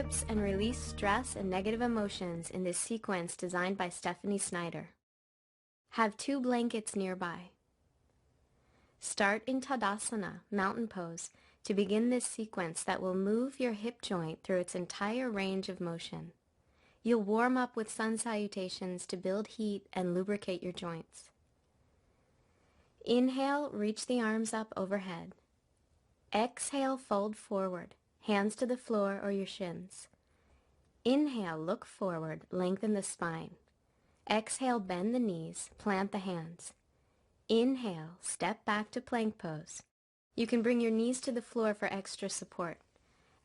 hips and release stress and negative emotions in this sequence designed by Stephanie Snyder. Have 2 blankets nearby. Start in Tadasana, mountain pose, to begin this sequence that will move your hip joint through its entire range of motion. You'll warm up with sun salutations to build heat and lubricate your joints. Inhale, reach the arms up overhead. Exhale, fold forward, hands to the floor or your shins. Inhale, look forward, lengthen the spine. Exhale, bend the knees, plant the hands. Inhale, step back to plank pose. You can bring your knees to the floor for extra support.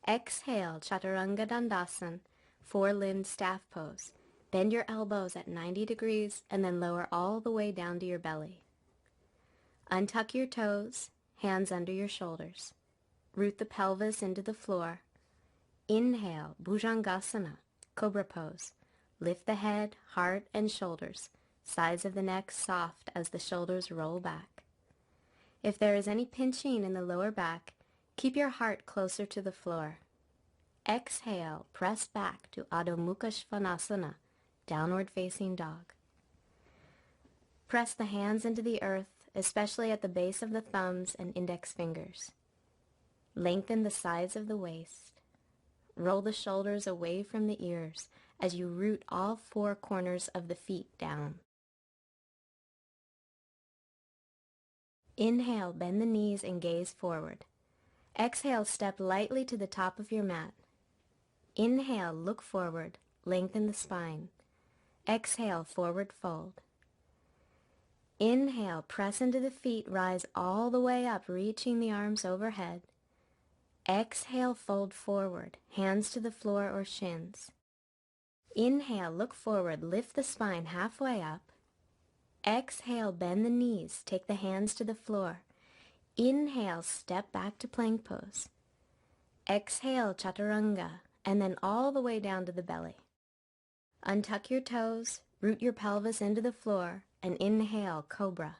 Exhale, Chaturanga Dandasana, 4-limbed staff pose. Bend your elbows at 90 degrees and then lower all the way down to your belly. Untuck your toes, hands under your shoulders. Root the pelvis into the floor. Inhale, Bhujangasana, cobra pose. Lift the head, heart, and shoulders. Sides of the neck soft as the shoulders roll back. If there is any pinching in the lower back, keep your heart closer to the floor. Exhale, press back to Adho Mukha Svanasana, downward facing dog. Press the hands into the earth, especially at the base of the thumbs and index fingers. Lengthen the sides of the waist. Roll the shoulders away from the ears as you root all 4 corners of the feet down. Inhale, bend the knees and gaze forward. Exhale, step lightly to the top of your mat. Inhale, look forward, lengthen the spine. Exhale, forward fold. Inhale, press into the feet, rise all the way up, reaching the arms overhead. Exhale, fold forward, hands to the floor or shins. Inhale, look forward, lift the spine halfway up. Exhale, bend the knees, take the hands to the floor. Inhale, step back to plank pose. Exhale, Chaturanga, and then all the way down to the belly. Untuck your toes, root your pelvis into the floor, and inhale, cobra.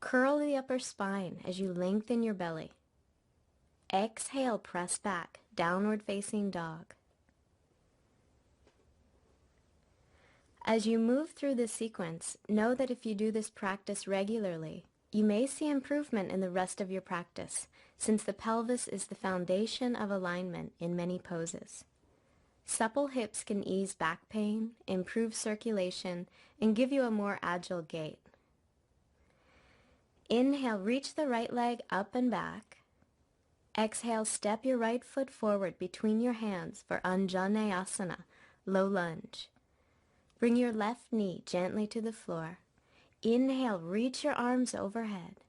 Curl the upper spine as you lengthen your belly. Exhale, press back, downward facing dog. As you move through this sequence, know that if you do this practice regularly, you may see improvement in the rest of your practice, since the pelvis is the foundation of alignment in many poses. Supple hips can ease back pain, improve circulation, and give you a more agile gait. Inhale, reach the right leg up and back. Exhale, step your right foot forward between your hands for Anjaneyasana, low lunge. Bring your left knee gently to the floor. Inhale, reach your arms overhead.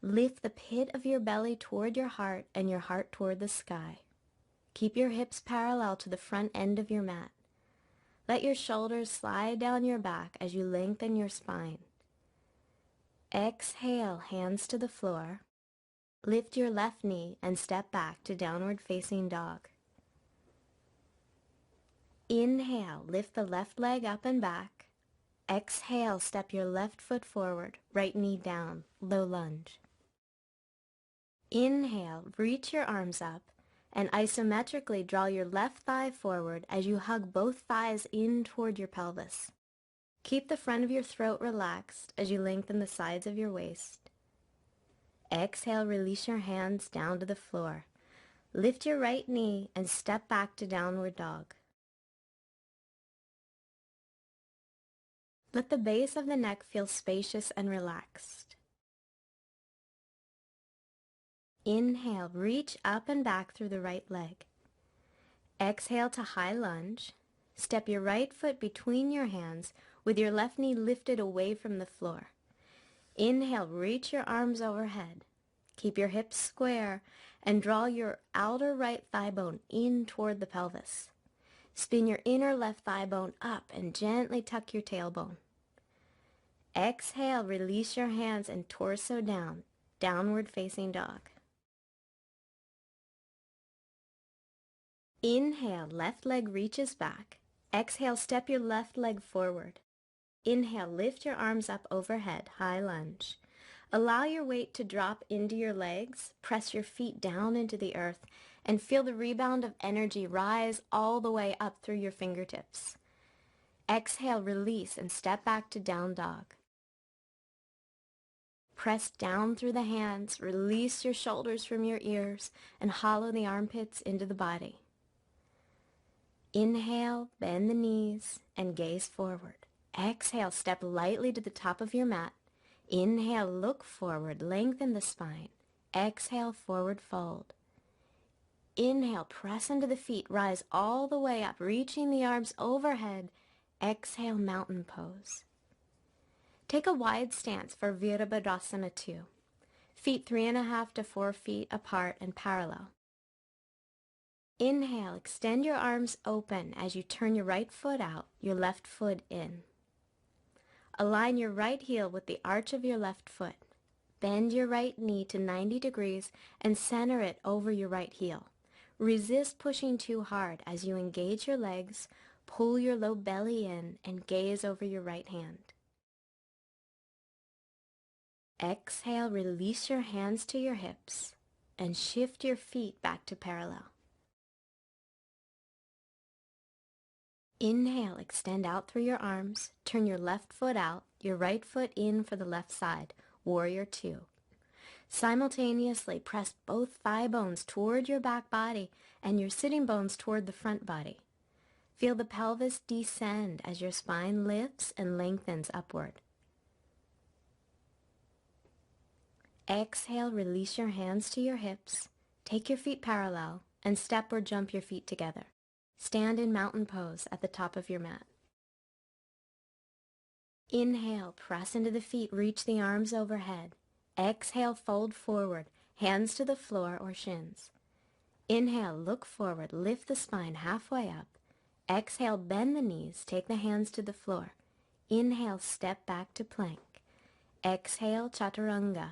Lift the pit of your belly toward your heart and your heart toward the sky. Keep your hips parallel to the front end of your mat. Let your shoulders slide down your back as you lengthen your spine. Exhale, hands to the floor. Lift your left knee and step back to downward facing dog. Inhale, lift the left leg up and back. Exhale, step your left foot forward, right knee down, low lunge. Inhale, reach your arms up and isometrically draw your left thigh forward as you hug both thighs in toward your pelvis. Keep the front of your throat relaxed as you lengthen the sides of your waist. Exhale, release your hands down to the floor. Lift your right knee and step back to downward dog. Let the base of the neck feel spacious and relaxed. Inhale, reach up and back through the right leg. Exhale to high lunge. Step your right foot between your hands with your left knee lifted away from the floor. Inhale, reach your arms overhead. Keep your hips square and draw your outer right thigh bone in toward the pelvis. Spin your inner left thigh bone up and gently tuck your tailbone. Exhale, release your hands and torso down, downward facing dog. Inhale, left leg reaches back. Exhale, step your left leg forward. Inhale, lift your arms up overhead, high lunge. Allow your weight to drop into your legs, press your feet down into the earth, and feel the rebound of energy rise all the way up through your fingertips. Exhale, release, and step back to down dog. Press down through the hands, release your shoulders from your ears, and hollow the armpits into the body. Inhale, bend the knees, and gaze forward. Exhale, step lightly to the top of your mat. Inhale, look forward, lengthen the spine. Exhale, forward fold. Inhale, press into the feet, rise all the way up, reaching the arms overhead. Exhale, mountain pose. Take a wide stance for Virabhadrasana 2. Feet 3.5 to 4 feet apart and parallel. Inhale, extend your arms open as you turn your right foot out, your left foot in. Align your right heel with the arch of your left foot. Bend your right knee to 90 degrees and center it over your right heel. Resist pushing too hard as you engage your legs, pull your low belly in, and gaze over your right hand. Exhale, release your hands to your hips and shift your feet back to parallel. Inhale, extend out through your arms, turn your left foot out, your right foot in for the left side, Warrior 2. Simultaneously press both thigh bones toward your back body and your sitting bones toward the front body. Feel the pelvis descend as your spine lifts and lengthens upward. Exhale, release your hands to your hips, take your feet parallel, and step or jump your feet together. Stand in mountain pose at the top of your mat. Inhale, press into the feet, reach the arms overhead. Exhale, fold forward, hands to the floor or shins. Inhale, look forward, lift the spine halfway up. Exhale, bend the knees, take the hands to the floor. Inhale, step back to plank. Exhale, chaturanga.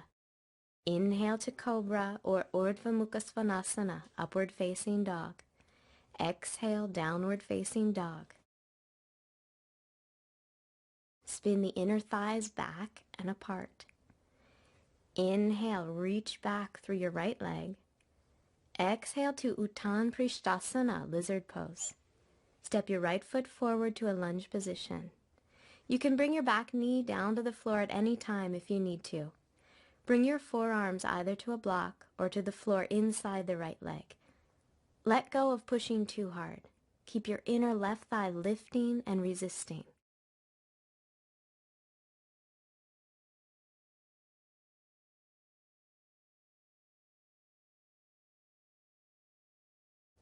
Inhale to cobra or urdhva mukha svanasana, upward facing dog. Exhale, downward facing dog. Spin the inner thighs back and apart. Inhale, reach back through your right leg. Exhale to Uttan Prishtasana, lizard pose. Step your right foot forward to a lunge position. You can bring your back knee down to the floor at any time if you need to. Bring your forearms either to a block or to the floor inside the right leg. Let go of pushing too hard. Keep your inner left thigh lifting and resisting.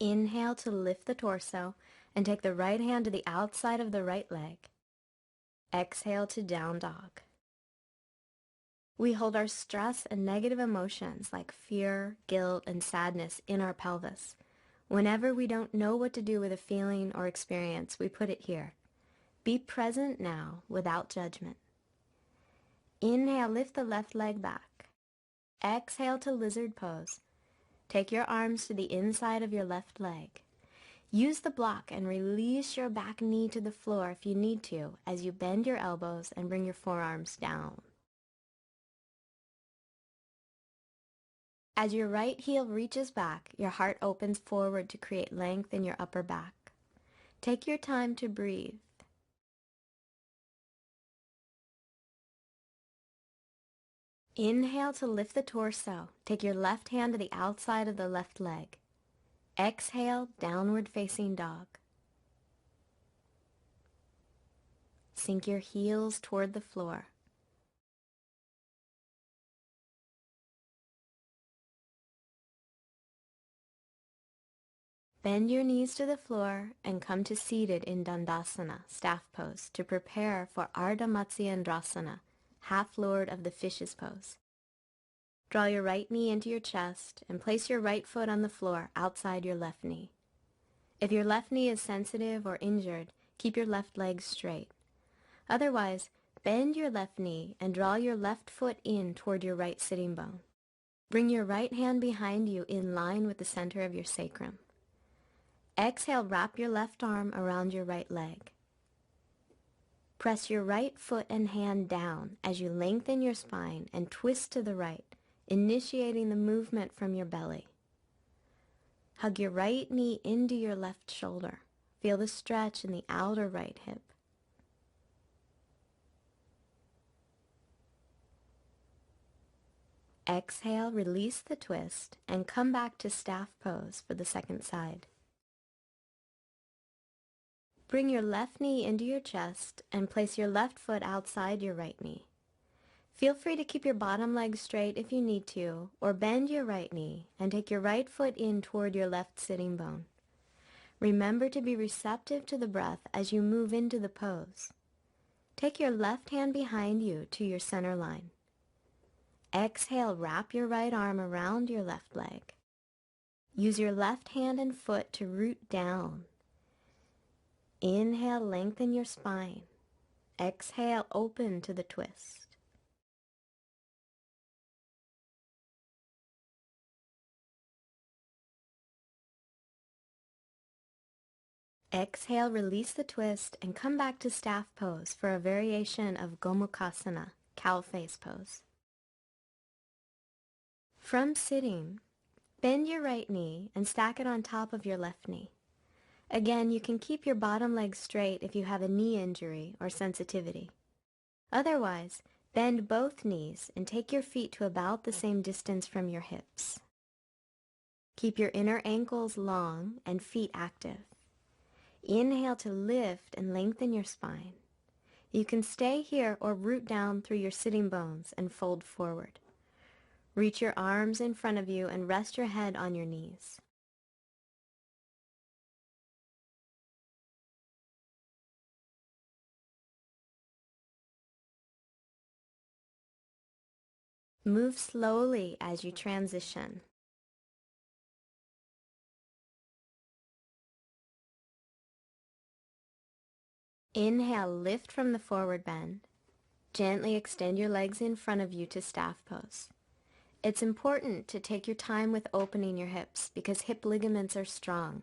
Inhale to lift the torso and take the right hand to the outside of the right leg. Exhale to down dog. We hold our stress and negative emotions like fear, guilt, and sadness in our pelvis. Whenever we don't know what to do with a feeling or experience, we put it here. Be present now without judgment. Inhale, lift the left leg back. Exhale to lizard pose. Take your arms to the inside of your left leg. Use the block and release your back knee to the floor if you need to as you bend your elbows and bring your forearms down. As your right heel reaches back, your heart opens forward to create length in your upper back. Take your time to breathe. Inhale to lift the torso. Take your left hand to the outside of the left leg. Exhale, downward facing dog. Sink your heels toward the floor. Bend your knees to the floor and come to seated in Dandasana, staff pose, to prepare for Ardha Matsyendrasana, half-lord of the fishes pose. Draw your right knee into your chest and place your right foot on the floor outside your left knee. If your left knee is sensitive or injured, keep your left leg straight. Otherwise, bend your left knee and draw your left foot in toward your right sitting bone. Bring your right hand behind you in line with the center of your sacrum. Exhale, wrap your left arm around your right leg. Press your right foot and hand down as you lengthen your spine and twist to the right, initiating the movement from your belly. hug your right knee into your left shoulder. Feel the stretch in the outer right hip. Exhale, release the twist, and come back to staff pose for the second side. Bring your left knee into your chest and place your left foot outside your right knee. Feel free to keep your bottom leg straight if you need to, or bend your right knee and take your right foot in toward your left sitting bone. Remember to be receptive to the breath as you move into the pose. Take your left hand behind you to your center line. Exhale, wrap your right arm around your left leg. Use your left hand and foot to root down. Inhale, lengthen your spine. Exhale, open to the twist. Exhale, release the twist, and come back to staff pose for a variation of Gomukhasana, cow face pose. From sitting, bend your right knee and stack it on top of your left knee. Again, you can keep your bottom leg straight if you have a knee injury or sensitivity. Otherwise, bend both knees and take your feet to about the same distance from your hips. Keep your inner ankles long and feet active. Inhale to lift and lengthen your spine. You can stay here or root down through your sitting bones and fold forward. Reach your arms in front of you and rest your head on your knees. Move slowly as you transition. Inhale, lift from the forward bend. Gently extend your legs in front of you to staff pose. It's important to take your time with opening your hips because hip ligaments are strong.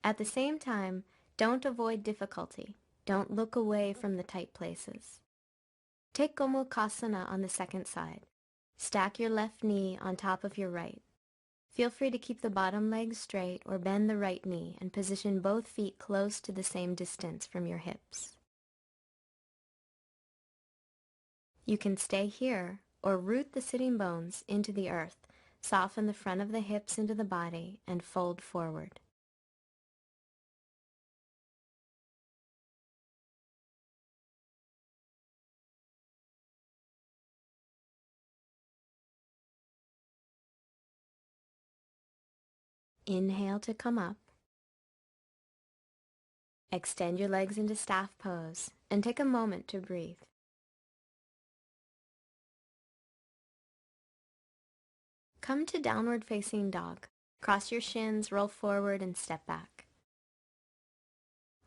At the same time, don't avoid difficulty. Don't look away from the tight places. Take Gomukhasana on the second side. Stack your left knee on top of your right. Feel free to keep the bottom leg straight or bend the right knee and position both feet close to the same distance from your hips. You can stay here or root the sitting bones into the earth, soften the front of the hips into the body, and fold forward. Inhale to come up. Extend your legs into staff pose and take a moment to breathe. Come to downward facing dog. Cross your shins, roll forward, and step back.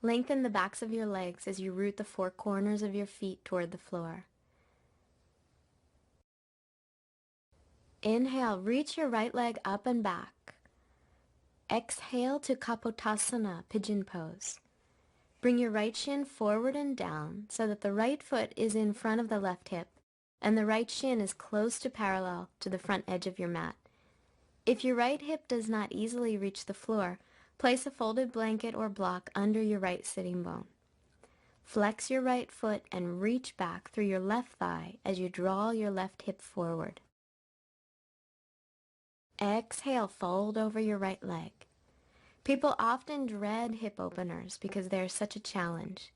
Lengthen the backs of your legs as you root the four corners of your feet toward the floor. Inhale, reach your right leg up and back. Exhale to Kapotasana, pigeon pose. Bring your right shin forward and down so that the right foot is in front of the left hip and the right shin is close to parallel to the front edge of your mat. If your right hip does not easily reach the floor, place a folded blanket or block under your right sitting bone. Flex your right foot and reach back through your left thigh as you draw your left hip forward. Exhale, fold over your right leg. People often dread hip openers because they are such a challenge.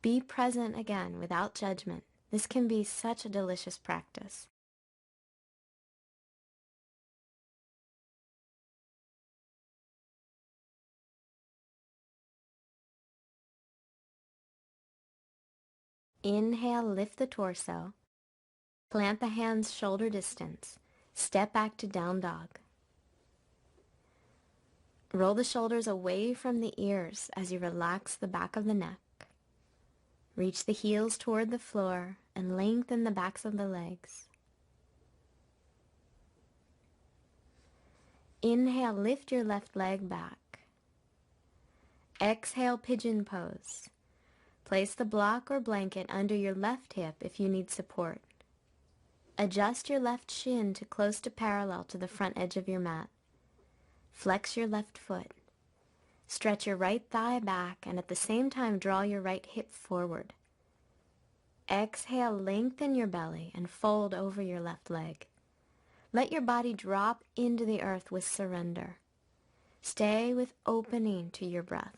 Be present again without judgment. This can be such a delicious practice. Inhale, lift the torso. Plant the hands shoulder distance. Step back to down dog. Roll the shoulders away from the ears as you relax the back of the neck. Reach the heels toward the floor and lengthen the backs of the legs. Inhale, lift your left leg back. Exhale, pigeon pose. Place the block or blanket under your left hip if you need support. Adjust your left shin to close to parallel to the front edge of your mat. Flex your left foot. Stretch your right thigh back and at the same time draw your right hip forward. Exhale, lengthen your belly and fold over your left leg. Let your body drop into the earth with surrender. Stay with opening to your breath.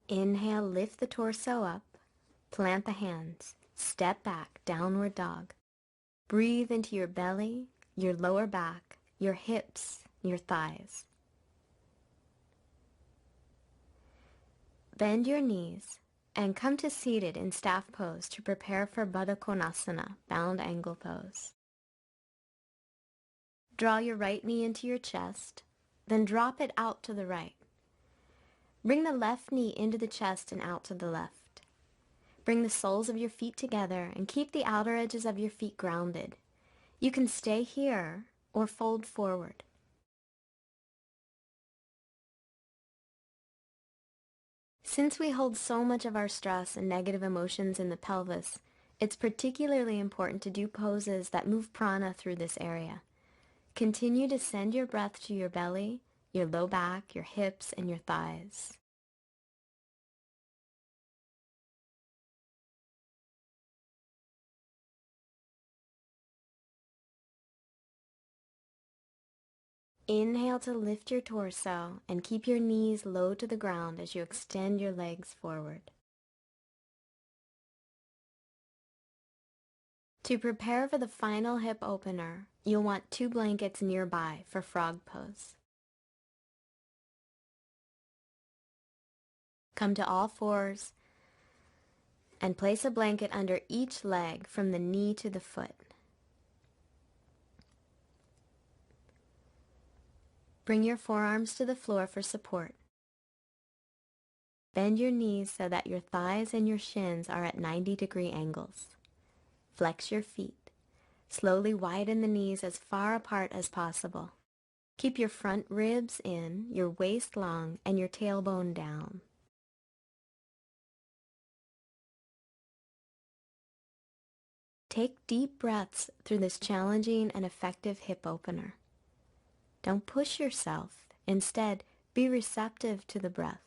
Inhale, lift the torso up. Plant the hands. Step back, downward dog. Breathe into your belly, your lower back, your hips, your thighs. Bend your knees and come to seated in staff pose to prepare for Baddha Konasana, bound angle pose. Draw your right knee into your chest, then drop it out to the right. Bring the left knee into the chest and out to the left. Bring the soles of your feet together and keep the outer edges of your feet grounded. You can stay here or fold forward. Since we hold so much of our stress and negative emotions in the pelvis, it's particularly important to do poses that move prana through this area. Continue to send your breath to your belly, your low back, your hips, and your thighs. Inhale to lift your torso and keep your knees low to the ground as you extend your legs forward. To prepare for the final hip opener, you'll want 2 blankets nearby for frog pose. Come to all fours and place a blanket under each leg from the knee to the foot. Bring your forearms to the floor for support. Bend your knees so that your thighs and your shins are at 90-degree angles. Flex your feet. Slowly widen the knees as far apart as possible. Keep your front ribs in, your waist long, and your tailbone down. Take deep breaths through this challenging and effective hip opener. Don't push yourself. Instead, be receptive to the breath.